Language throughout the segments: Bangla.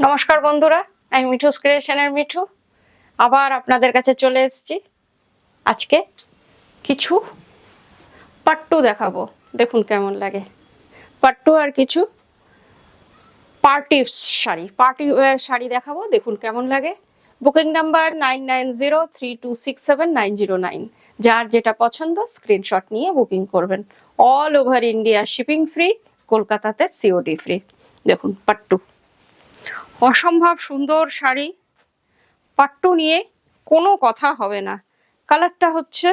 নমস্কার বন্ধুরা, আমি মিঠুস ক্রিয়েশনের মিঠু আবার আপনাদের কাছে চলে এসেছি। আজকে কিছু পাট্টু দেখাবো, দেখুন কেমন লাগে। পাট্টু আর কিছু পার্টি শাড়ি দেখাবো, দেখুন কেমন লাগে। Booking number 9903267909। যার যেটা পছন্দ স্ক্রিনশট নিয়ে বুকিং করবেন। All over India shipping free, কলকাতাতে সিওডি ফ্রি। দেখুন পাট্টু, অসম্ভব সুন্দর শাড়ি। পাট্টু নিয়ে কোনো কথা হবে না। কালারটা হচ্ছে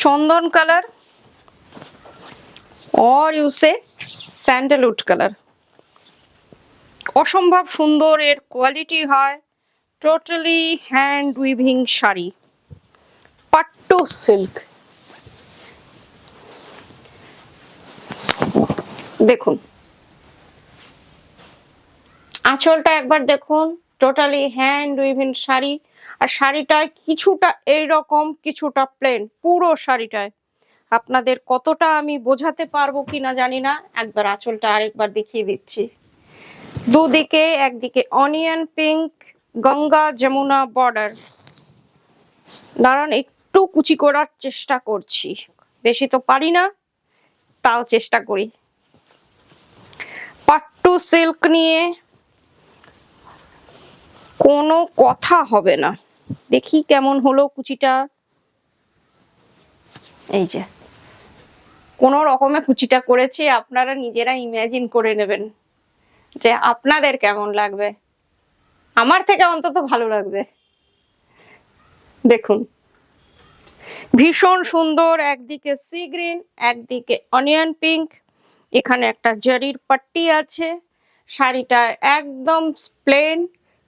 চন্দন colour or you say sandalwood colour. অসম্ভব সুন্দর এর কোয়ালিটি হয়। টোটালি হ্যান্ড উইভিং শাড়ি, পাট্টু সিল্ক। দেখুন আঁচলটা একবার দেখুন, টোটালি হ্যান্ড উইভিং শাড়ি। আর শাড়িটায় কিছুটা এইরকম, কিছুটা প্লেন। পুরো শাড়িটায় আপনাদের কতটা আমি বোঝাতে পারবো কিনা জানি না। একবার আঁচলটা আরেকবার দেখিয়ে দিচ্ছি। দুদিকে, একদিকে onion pink, Ganga Jamuna border. দাঁড়ান, একটু কুচি করার চেষ্টা করছি, বেশি তো পারি না, তাও চেষ্টা করি। পাট্টু সিল্ক নিয়ে কোনো কথা হবে না। দেখি কেমন হলো কুচিটা। এই যে কোনো রকমে কুচিটা করেছি, আপনারা নিজেরা ইমাজিন করে নেবেন যে আপনাদের কেমন লাগবে। আমার থেকে অন্তত ভালো লাগবে। দেখুন ভীষণ সুন্দর, একদিকে সি গ্রিন, একদিকে অনিয়ন পিঙ্ক। এখানে একটা জরির পাট্টি আছে। শাড়িটা একদম প্লেন,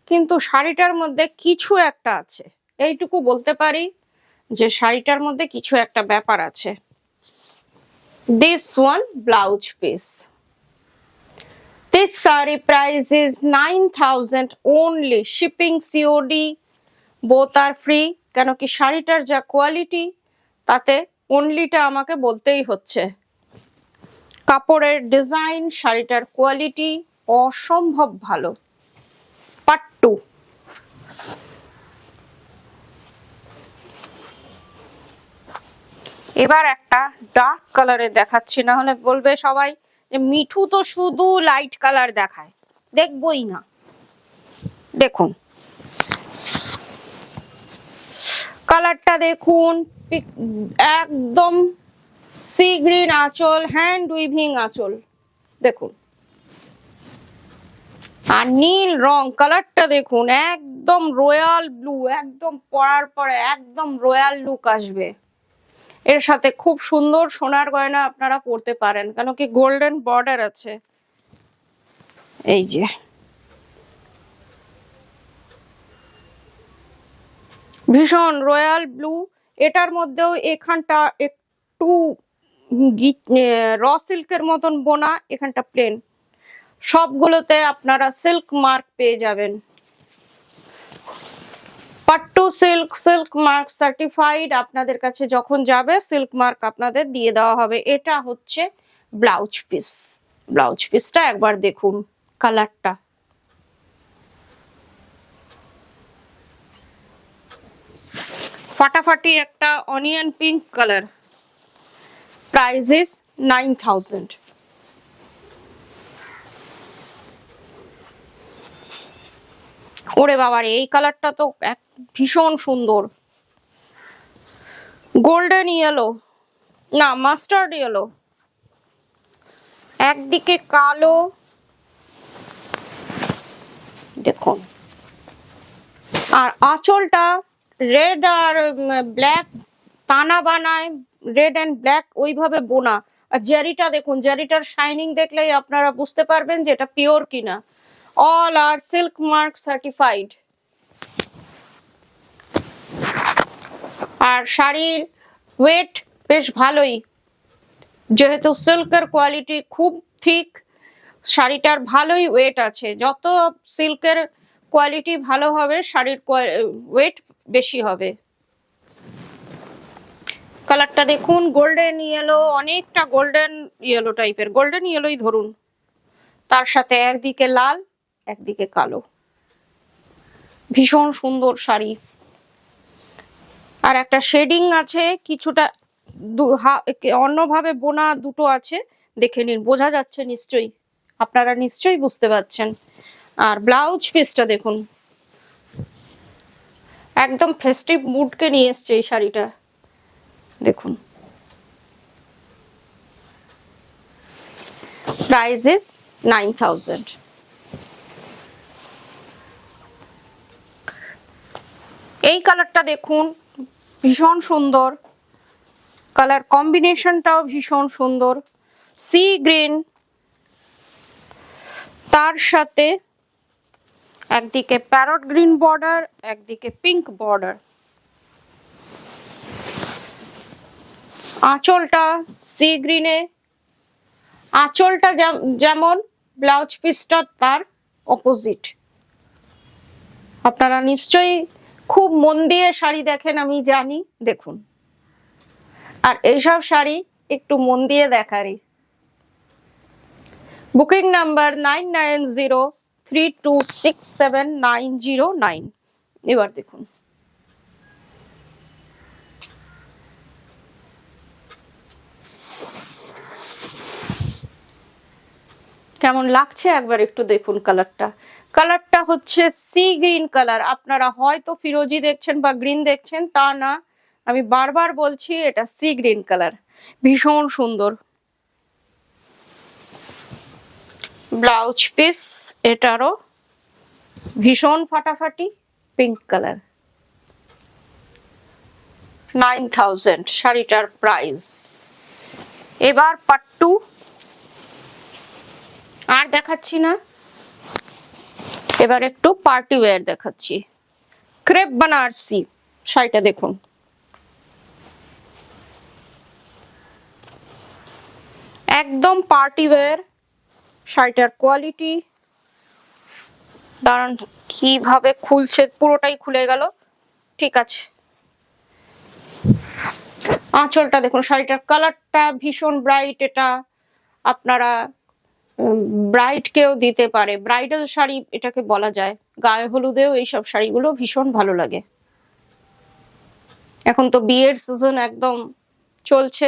কিন্তু শাড়িটার মধ্যে কিছু একটা আছে, এইটুকু বলতে পারি যে শাড়িটার মধ্যে কিছু একটা ব্যাপার আছে। This one blouse piece. This saree price is 9,000 only. Shipping COD both are free. কেন কি শাড়িটার যা কোয়ালিটি, তাতে অনলিটা আমাকে বলতেই হচ্ছে। কাপড়ের ডিজাইন, শাড়িটার কোয়ালিটি অসম্ভব ভালো। পাট্টু। এবার একটা ডার্ক কালারে দেখাচ্ছি, না হলে বলবে সবাই যে মিঠু তো শুধু লাইট কালার দেখায়, দেখবই না। দেখুন কালারটা দেখুন, একদম সি গ্রিন আঁচল, হ্যান্ড উইভিং আঁচল। দেখুন আর নীল রং, কালারটা দেখুন, একদম রয়্যাল ব্লু। একদম পরার পরে একদম রয়্যাল লুক আসবে। এর সাথে খুব সুন্দর সোনার গয়না আপনারা পরতে পারেন, কেন কি গোল্ডেন বর্ডার আছে। এই যে ভীষণ রয়্যাল ব্লু। এটার মধ্যেও এখানটা একটু র সিল্কের মতন বোনা, এখানটা প্লেন। সবগুলোতে আপনারা সিল্ক মার্ক পেয়ে যাবেন। Pattu silk, silk mark certified. আপনাদের কাছে যখন যাবে সিল্ক মার্ক আপনাদের দিয়ে দেওয়া হবে। এটা হচ্ছে ব্লাউজ পিস। ব্লাউজ পিসটা একবার দেখুন, কালারটা ফাটাফাটি একটা onion pink colour. Price is 9,000। ওরে বাবারে, এই কালারটা তো ভীষণ সুন্দর। গোল্ডেন ইয়েলো, না মাস্টার্ড ইয়েলো, একদিকে কালো। দেখুন আর আঁচলটা রেড আর ব্ল্যাক টানা বানায়, রেড এন্ড ব্ল্যাক ওইভাবে বোনা। আর জারিটা দেখুন, জারিটার শাইনিং দেখলেই আপনারা বুঝতে পারবেন যে এটা পিওর কিনা। অল আর সিল্ক মার্ক সার্টিফাইড। আর শাড়ির ওয়েট বেশ ভালোই, যেহেতু সিল্কের কোয়ালিটি খুব ঠিক, শাড়িটার ভালোই ওয়েট আছে। যত সিল্কের কোয়ালিটি ভালো হবে, শাড়ির ওয়েট বেশি হবে। কালারটা দেখুন, গোল্ডেন ইয়েলো, অনেকটা গোল্ডেন ইয়েলো টাইপের, গোল্ডেন ইয়েলোই ধরুন। তার সাথে একদিকে লাল একদিকে কালো, ভীষণ সুন্দর শাড়ি। আর একটা শেডিং আছে কিছুটা, অন্যভাবে বোনা দুটো আছে, দেখে নিন, বোঝা যাচ্ছে নিশ্চয়ই, আপনারা নিশ্চয়ই বুঝতে পারছেন। আর ব্লাউজ পিসটা দেখুন, একদম ফেস্টিভ মুডকে নিয়ে এসছে এই শাড়িটা, দেখুন। Price is 9000। এই কালারটা দেখুন, ভীষণ সুন্দর কালার কম্বিনেশনটাও, ভীষণ সুন্দর, সি গ্রিন, তার সাথে একদিকে প্যারট গ্রিন বর্ডার, একদিকে পিঙ্ক বর্ডার। আঁচলটা সি গ্রিনে, আঁচলটা যেমন, ব্লাউজ পিসটা তার অপোজিট। আপনারা নিশ্চয়ই খুব মন দিয়ে শাড়ি দেখেন, আমি জানি, দেখুন। আর এইসব শাড়ি একটু মন দিয়ে দেখারই। Booking number 9903267909। এবার দেখুন, কেমন লাগছে একবার একটু দেখুন কালারটা। কালারটা হচ্ছে সি গ্রিন কালার। আপনারা হয়তো ফিরোজি দেখছেন বা গ্রিন দেখছেন, তা না, আমি বারবার বলছি এটা সি গ্রিন কালার, ভীষণ সুন্দর। ব্লাউজ পিস এটারও ভীষণ ফাটাফাটি, পিঙ্ক কালার। 9000 শাড়িটার প্রাইস। এবার পাট্টু আর দেখাচ্ছি না, এবার একটু পার্টি ওয়্যার দেখাচ্ছি। ক্রেপ বানারসি শাড়িটা দেখুন, একদম পার্টি ওয়্যার শাড়িটার কোয়ালিটি। দাঁড়ান, কিভাবে খুলছে, পুরোটাই খুলে গেল, ঠিক আছে। আঁচলটা দেখুন, শাড়িটার কালারটা ভীষণ ব্রাইট, এটা আপনারা ব্রাইড কেও দিতে পারে, ব্রাইডাল শাড়ি এটাকে বলা যায়। গায়ে হলুদেও এইসব শাড়িগুলো ভীষণ ভালো লাগে। এখন তো বিয়ের সিজন একদম চলছে,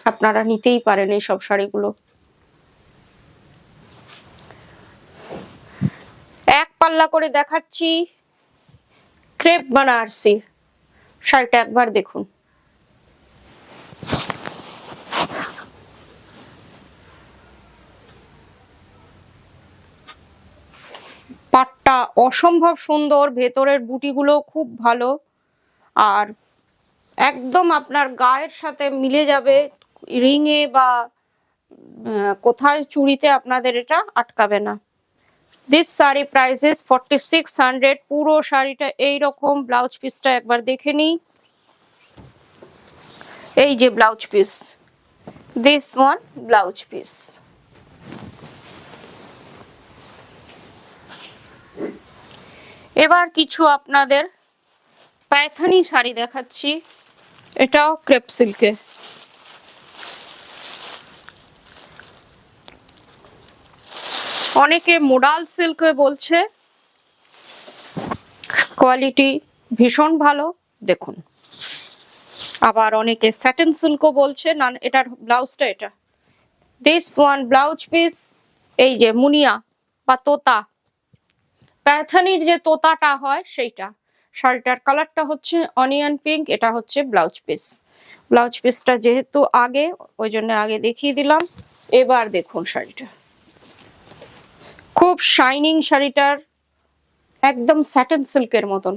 আপনারা নিতেই পারেন এইসব শাড়িগুলো। এক পাল্লা করে দেখাচ্ছি ক্রেপ বানারসি শাড়িটা, একবার দেখুন। পাটটা অসম্ভব সুন্দর, ভেতরের বুটিগুলো খুব ভালো, আর একদম আপনার গায়ের সাথে মিলে যাবে, রিংয়ে বা কোথায় চুড়িতে আপনাদের এটা আটকাবে না। This sari price is 4600। পুরো শাড়িটা এইরকম, ব্লাউজ পিসটা একবার দেখে নিই। এই যে blouse piece, this one blouse piece. এবার কিছু আপনাদের পায়থানি শাড়ি দেখাচ্ছি, এটাও ক্রেপ সিল্কে। অনেকে মোডাল সিল্কে বলছে, কোয়ালিটি ভীষণ ভালো, দেখুন। আবার অনেকে স্যাটিন সিল্কও বলছে, না এটার ব্লাউজটা এটা। দিস ওয়ান ব্লাউজ পিস, এই যে মুনিয়া বা তোতা, প্যাথানির যে তোতাটা হয় সেইটা। শাড়িটার কালারটা হচ্ছে অনিয়ন পিঙ্ক, এটা হচ্ছে ব্লাউজ পিস। ব্লাউজ পিসটা যেহেতু আগে, ওই জন্য আগে দেখিয়ে দিলাম। এবার দেখুন শাড়িটা, খুব শাইনিং শাড়িটার, একদম স্যাটিন সিল্কের মতন।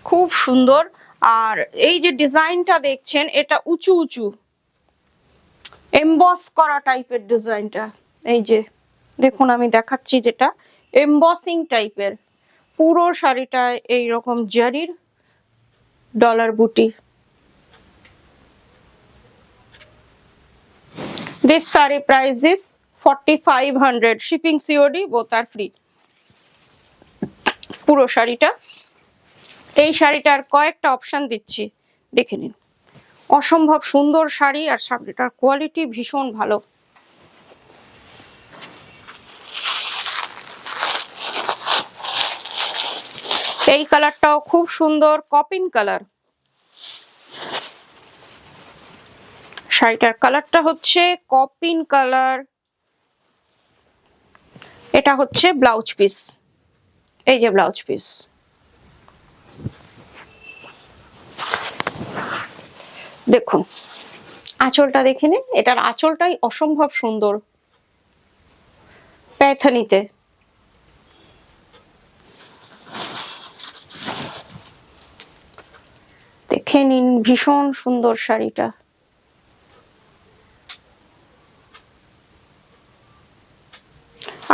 খুব সুন্দর। আর এই যে ডিজাইনটা দেখছেন, এটা উঁচু উঁচু এমবস করা টাইপের ডিজাইনটা। এই যে দেখুন, আমি দেখাচ্ছি যেটা এমবসিং টাইপের, পুরো শাড়িটায় এইরকম জারির ডলার বুটি। This saree price is 4500. Shipping COD both are free. পুরো শাড়িটা, এই শাড়িটার কয়েকটা অপশন দিচ্ছি, দেখে নিন। অসম্ভব সুন্দর শাড়ি, আর শাড়িটার কোয়ালিটি ভীষণ ভালো। এই কালারটাও খুব সুন্দর, কপিন কালার। শাড়িটার কালারটা হচ্ছে কপিন কালার। এটা হচ্ছে ব্লাউজ পিস, এই যে ব্লাউজ পিস। দেখুন আঁচলটা দেখে নিন, এটার আঁচলটাই অসম্ভব সুন্দর, প্যাথানিতে। দেখে নিন, ভীষণ সুন্দর শাড়িটা।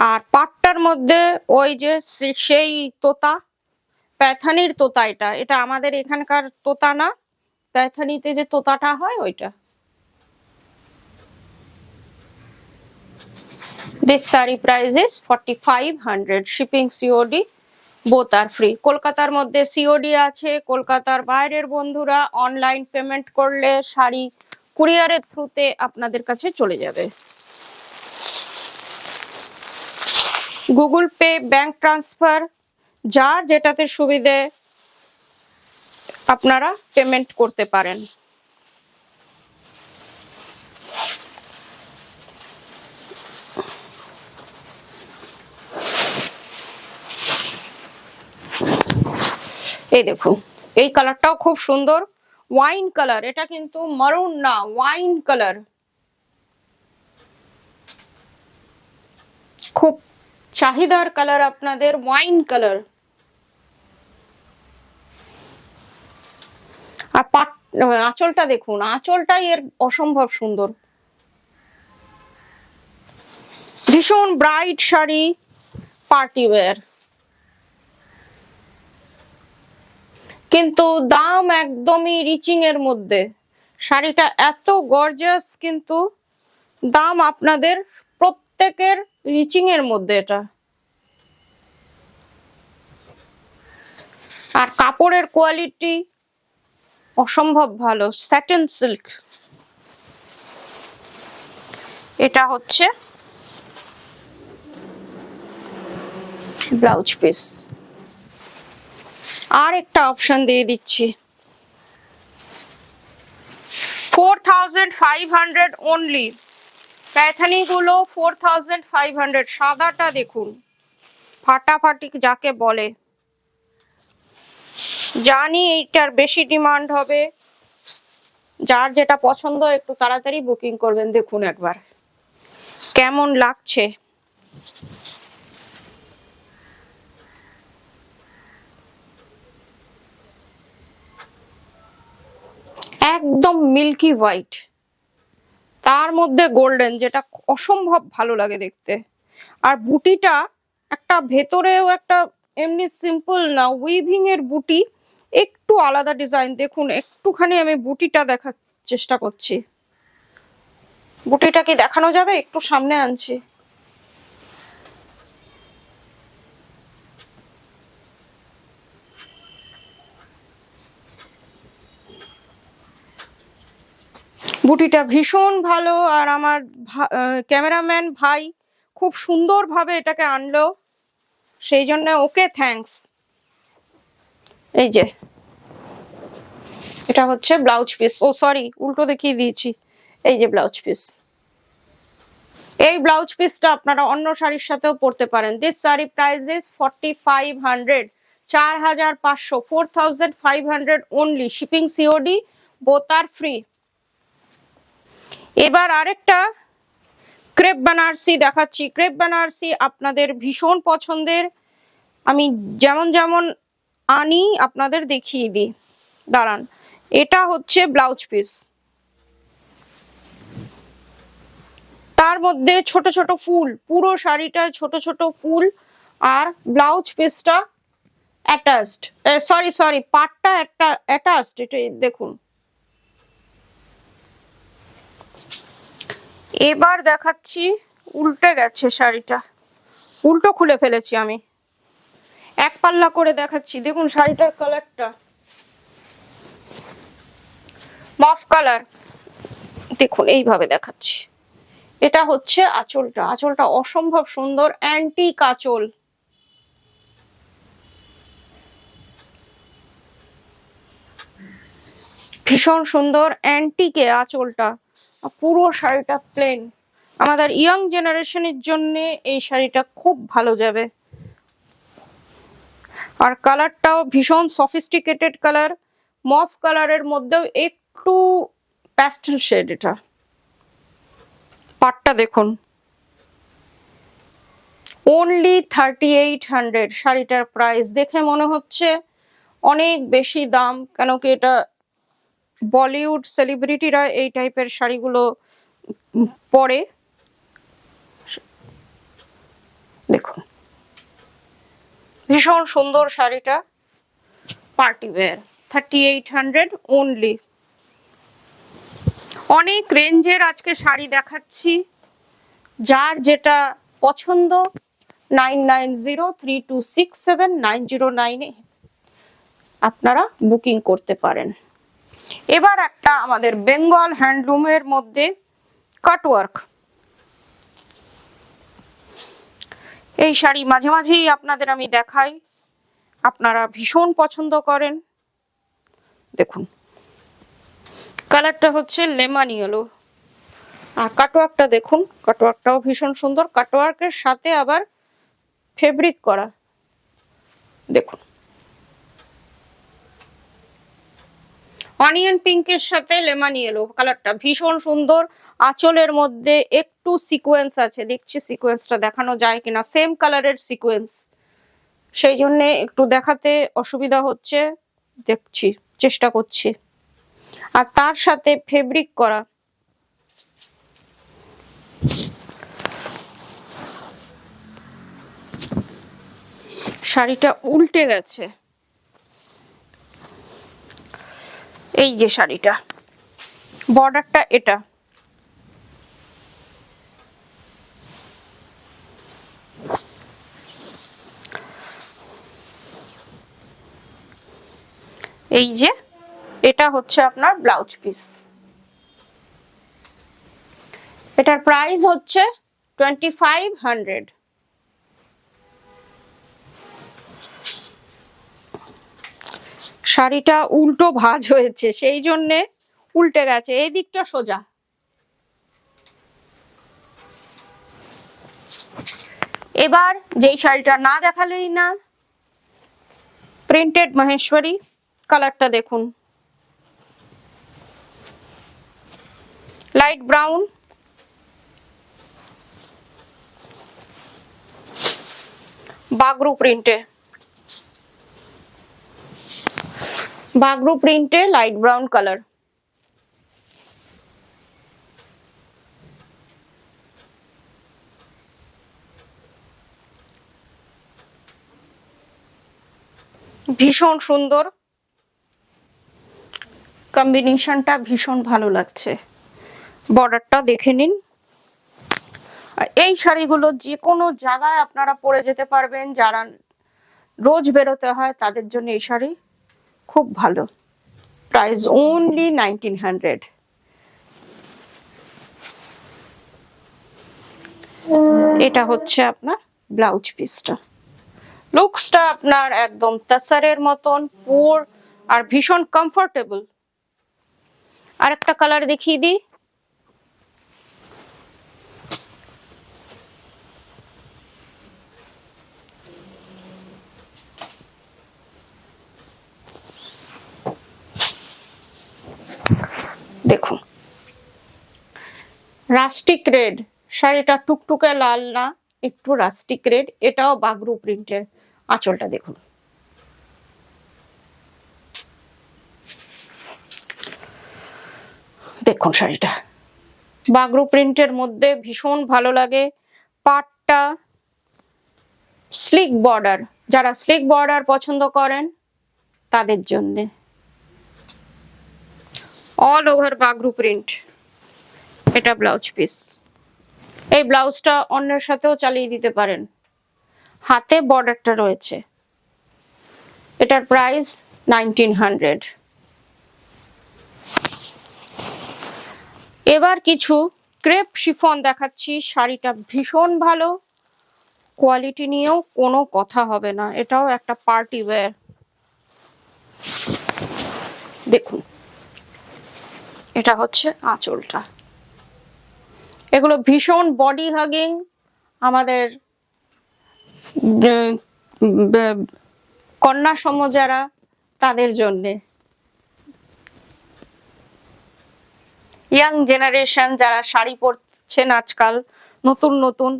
আর পাটটার মধ্যে ওই যে সেই তোতা, প্যাথানির তোতা। এটা আমাদের এখানকার তোতা না, প্যাথানিতে যে তোতাটা হয় ওইটা। This saree price is 4500, shipping COD both are free. কলকাতার মধ্যে COD আছে, কলকাতার বাইরের বন্ধুরা অনলাইন পেমেন্ট করলে শাড়ি কুরিয়ারের থ্রুতে আপনাদের কাছে চলে যাবে। গুগল পে, ব্যাংক ট্রান্সফার, যার যেটাতে সুবিধে আপনারা পেমেন্ট করতে পারেন। এই দেখুন, এই কালারটাও খুব সুন্দর, ওয়াইন কালার। এটা কিন্তু মারুন না, ওয়াইন কালার। খুব চাহিদার কালার আপনাদের, ওয়াইন কালার। আর আঁচলটা দেখুন, আঁচলটাই এর অসম্ভব সুন্দর। ভীষণ ব্রাইট শাড়ি, পার্টি ওয়্যার, কিন্তু দাম একদমই রিচিং এর মধ্যে। শাড়িটা এত গর্জিয়াস, কিন্তু দাম আপনাদের প্রত্যেকের রিচিং এর মধ্যে এটা। আর কাপড়ের কোয়ালিটি অসম্ভব ভালো, স্যাটিন সিল্ক। এটা হচ্ছে ব্লাউজ পিস। আর একটা অপশন দিয়ে দিচ্ছি, 4500 অনলি। প্যাথানি গুলো 4500। সাদাটা দেখুন, ফাটাফাটি যাকে বলে। জানি এইটার বেশি ডিমান্ড হবে, যার যেটা পছন্দ একটু তাড়াতাড়ি বুকিং করবেন। দেখুন একবার কেমন লাগছে। একদম মিল্কি হোয়াইট, তার মধ্যে গোল্ডেন, যেটা অসম্ভব ভালো লাগে দেখতে। আর বুটিটা একটা ভেতরেও একটা এমনি সিম্পল না, উইভিং এর বুটি, একটু আলাদা ডিজাইন। দেখুন একটুখানি আমি বুটিটা দেখার চেষ্টা করছি। বুটিটা কি দেখানো যাবে? একটু সামনে আনছি। বুটিটা ভীষণ ভালো। আর আমার ক্যামেরাম্যান ভাই খুব সুন্দরভাবে এটাকে আনলো, সেই জন্য ওকে থ্যাঙ্কস। এই যে এটা হচ্ছে ব্লাউজ পিস। ও সরি, উল্টো দেখিয়ে দিয়েছি। এই যে ব্লাউজ পিস। এই ব্লাউজ পিসটা আপনারা অন্য শাড়ির সাথেও পরতে পারেন। This sari price is 4500, 4500, 4500 only, shipping COD both are free. এবার আরেকটা ক্রেপ বেনারসি দেখাচ্ছি। ক্রেপ বেনারসি আপনাদের ভীষণ পছন্দের। আমি যেমন যেমন আনি আপনাদের দেখিয়ে দিই, দাঁড়ান। এটা হচ্ছে ব্লাউজ পিস, তার মধ্যে ছোট ছোট ফুল, পুরো শাড়িটায় ছোট ছোট ফুল। আর ব্লাউজ পিসটা অ্যাটাচড, সরি পাটটা একটা অ্যাটাচড। এটা দেখুন। এবার দেখাচ্ছি, উল্টে গেছে শাড়িটা, উল্টো খুলে ফেলেছি আমি। এক পাল্লা করে দেখাচ্ছি। দেখুন শাড়িটার কালারটা মফ কালার, দেখুন এইভাবে দেখাচ্ছি। এটা হচ্ছে আঁচলটা, আঁচলটা অসম্ভব সুন্দর, অ্যান্টিক আঁচল। ভীষণ সুন্দর অ্যান্টিকে আঁচলটা, পুরো শাড়িটা প্লেন। আমাদের ইয়াং জেনারেশনের জন্য এই শাড়িটা খুব ভালো যাবে। আর কালারটাও ভীষণ সফিস্টিকেটেড কালার, মফ কালারের মধ্যেও একটু প্যাস্টেল শেড। এটা পাটটা দেখুন, অনলি 3800। শাড়িটার প্রাইস দেখে মনে হচ্ছে অনেক বেশি দাম, কেন কি এটা বলিউড সেলিব্রিটিরা এই টাইপের শাড়িগুলো পরে। দেখুন ভীষণ সুন্দর শাড়িটা, পার্টি ওয়্যার, 3800 অনলি। অনেক রেঞ্জের আজকে শাড়ি দেখাচ্ছি, যার যেটা পছন্দ 9903267909 আপনারা বুকিং করতে পারেন। এবার একটা আমাদের বেঙ্গল হ্যান্ডলুমের মধ্যে কাটওয়ার্ক, এই শাড়ি মাঝে মাঝেই আপনাদের আমি দেখাই, আপনারা ভীষণ পছন্দ করেন। দেখুন কালারটা হচ্ছে লেমন ইয়েলো, আর কাটওয়ার্কটা দেখুন, কাটওয়ার্কটাও ভীষণ সুন্দর, কাটওয়ার্কের সাথে আবার ফেব্রিক করা। দেখুন অনিয়ন পিঙ্কের সাথে লেমন ইয়েলো, কালারটা ভীষণ সুন্দর। আঁচলের মধ্যে একটু সিকোয়েন্স আছে, দেখছি সিকোয়েন্সটা দেখানো যায় কিনা, সেম কালারের সিকোয়েন্স, সেই জন্য একটু দেখাতে অসুবিধা হচ্ছে, দেখছি চেষ্টা করছি। আর তার সাথে ফেব্রিক করা। শাড়িটা উল্টে গেছে, এই যে শাড়িটা, বর্ডারটা এটা, এই যে এটা হচ্ছে আপনার ব্লাউজ পিস। এটার প্রাইস হচ্ছে 2500। শাড়িটা উল্টো ভাঁজ হয়েছে, সেই জন্যে উল্টে গেছে, এই দিকটা সোজা। এবার যেই শাড়িটা না দেখালেই না, প্রিন্টেড মহেশ্বরী, কালারটা দেখুন, লাইট ব্রাউন, বাগরু প্রিন্টে, বাগরু প্রিন্টে লাইট ব্রাউন কালার। ভীষণ সুন্দর কম্বিনেশনটা, ভীষণ ভালো লাগছে। বর্ডারটা দেখে নিন। এই শাড়িগুলো যে কোনো জায়গায় আপনারা পরে যেতে পারবেন, যারা রোজ বেরোতে হয় তাদের জন্য এই শাড়ি খুব ভালো। Price only 1900। এটা হচ্ছে আপনার ব্লাউজ পিসটা, লুকসটা আপনার একদম তাসারের মতন পুর আর ভীষণ কমফোর্টেবল। আর একটা কালার দেখিয়ে দিই, দেখুন রাস্টিক রেড, শাড়িটা টুকটুকে লাল না, একটু রাস্টিক রেড, এটাও বাগরু প্রিন্টের। আঁচলটা দেখুন, দেখুন শাড়িটা বাগরু প্রিন্টের মধ্যে ভীষণ ভালো লাগে। পাটটা স্লিক বর্ডার, যারা স্লিক বর্ডার পছন্দ করেন তাদের জন্য অল ওভার বাগরু প্রিন্ট। এটা ব্লাউজ পিস, এই ব্লাউজটা অন্যের সাথেও চালিয়ে দিতে পারেন, হাতে বর্ডারটা রয়েছে। এটার প্রাইস 1900। এবার কিছু ক্রেপ শিফন দেখাচ্ছি। শাড়িটা ভীষণ ভালো, কোয়ালিটি নিয়েও কোনো কথা হবে না। এটাও একটা পার্টি ওয়্যার। দেখুন, এটা হচ্ছে আঁচলটা। এগুলো ভীষণ বডি হাগিং, আমাদের কন্যা সম যারা, তাদের জন্যে। ইয়াং জেনারেশন যারা শাড়ি পরছেন আজকাল নতুন নতুন,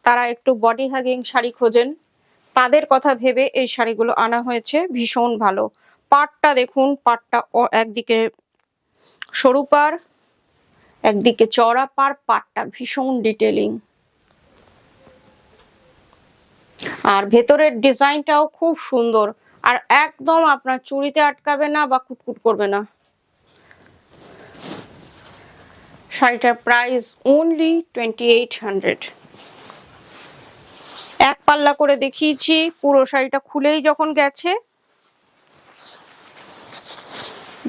তারা একটু বডি হাগিং শাড়ি খোঁজেন, তাদের কথা ভেবে এই শাড়িগুলো আনা হয়েছে। ভীষণ ভালো। পাড়টা দেখুন, পাড়টা একদিকে সরু পাড়, একদিকে চওড়া পাড়, পাড়টা ভীষণ ডিটেলিং। আর ভেতরের ডিজাইনটাও খুব সুন্দর, আর একদম আপনার চুড়িতে আটকাবে না বা কুটকুট করবে না। শাড়িটার প্রাইস অনলি 2800। এক পাল্লা করে দেখিয়েছি, পুরো শাড়িটা খুলেই যখন গেছে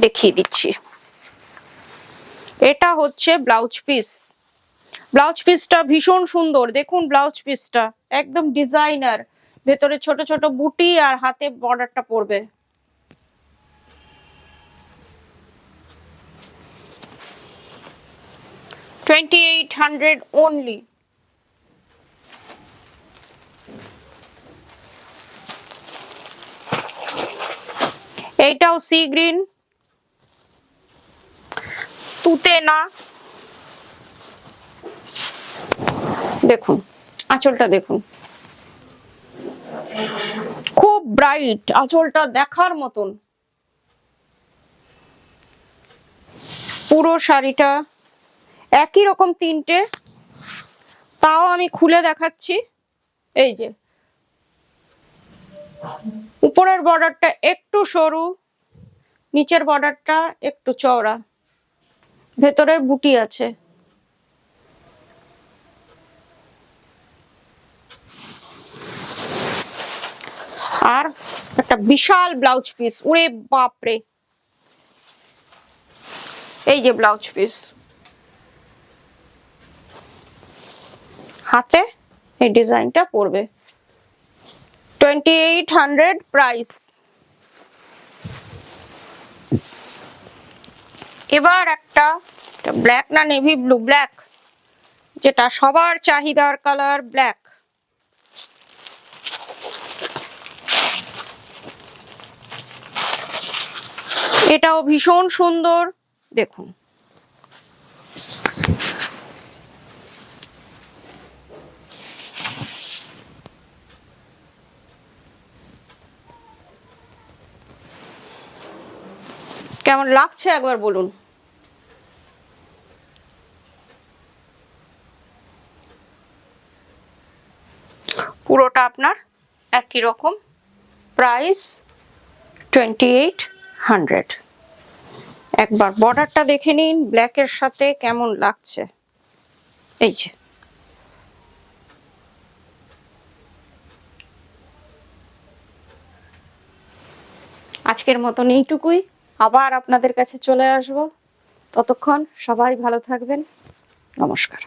দেখিয়ে দিচ্ছি। এটা হচ্ছে ব্লাউজ পিস। ব্লাউজ পিসটা ভীষণ সুন্দর, দেখুন ব্লাউজ পিসটা একদম ডিজাইনার, ভেতরে ছোট ছোট বুটি আর হাতে বর্ডারটা পড়বে। $2800 only। এইটাও সি গ্রিন, তুতে না। দেখুন আঁচলটা দেখুন, খুব ব্রাইট, আঁচলটা দেখার মতন। পুরো শাড়িটা একই রকম তিনটে, তাও আমি খুলে দেখাচ্ছি। এই যে উপরের বর্ডারটা একটু সরু, নিচের বর্ডারটা একটু চওড়া, ভেতরে বুটি আছে। আর একটা বিশাল ব্লাউজ পিস, ওরে বাপরে। এই যে ব্লাউজ পিস, হাতে এই ডিজাইনটা পড়বে। 2800 প্রাইস। এবার একটা ব্ল্যাক না নেভি ব্লু, ব্ল্যাক, যেটা সবার চাহিদার কালার, ব্ল্যাক। এটাও ভীষণ সুন্দর, দেখুন। কেমন লাগছে একবার বলুন। পুরোটা আপনার একই রকম, প্রাইস 2800। একবার বর্ডারটা দেখে নিন ব্ল্যাকের সাথে কেমন লাগছে। এই যে আজকের মতন এইটুকুই, আবার আপনাদের কাছে চলে আসবো। ততক্ষণ সবাই ভালো থাকবেন। নমস্কার।